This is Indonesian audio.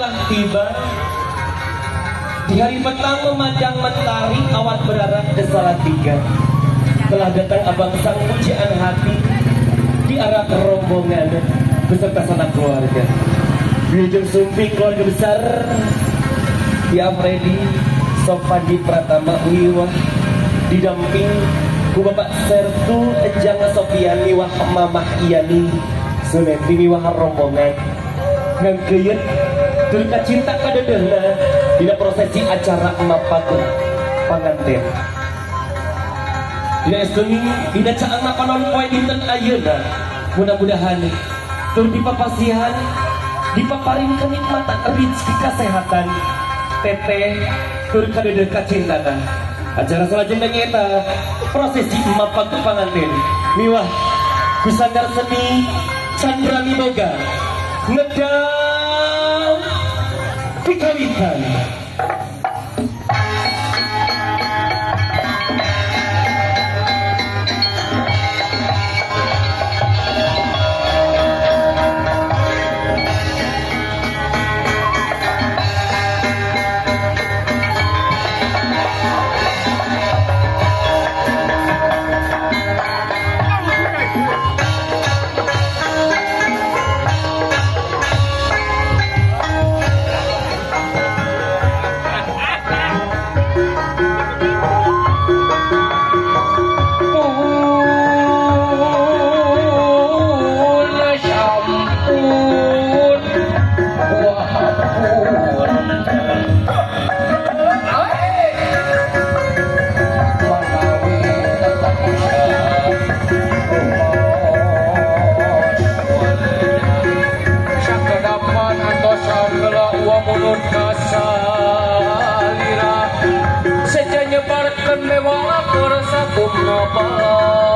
telah tiba di hari petang memandang mentari, awan berarah ke Salatiga. Telah datang abang sang pujaan hati di arah rombongan beserta sanak keluarga. Di ujung sumping keluarga besar ya Freddy Sopandi Pratama Wiwah didamping ku Bapak Sertu Ejang Sofian Wiwah Mamah Iyani Suneti Wiwah rombongan ngangkeun turka cinta kadedehna dina prosesi acara mapagun panganten. Dina estuni dina caang panon poe dinten ayeuna mudah-mudahan tur dipapasihan dipaparing kenikmatan rezeki kesehatan teteh tur kadedeh kacintana. Acara selanjutnya eta prosesi mapagun panganten miwah kusandar seni Chandra Miboga ngedang pikawitan. Seja nyebarkan mewah persakum nopal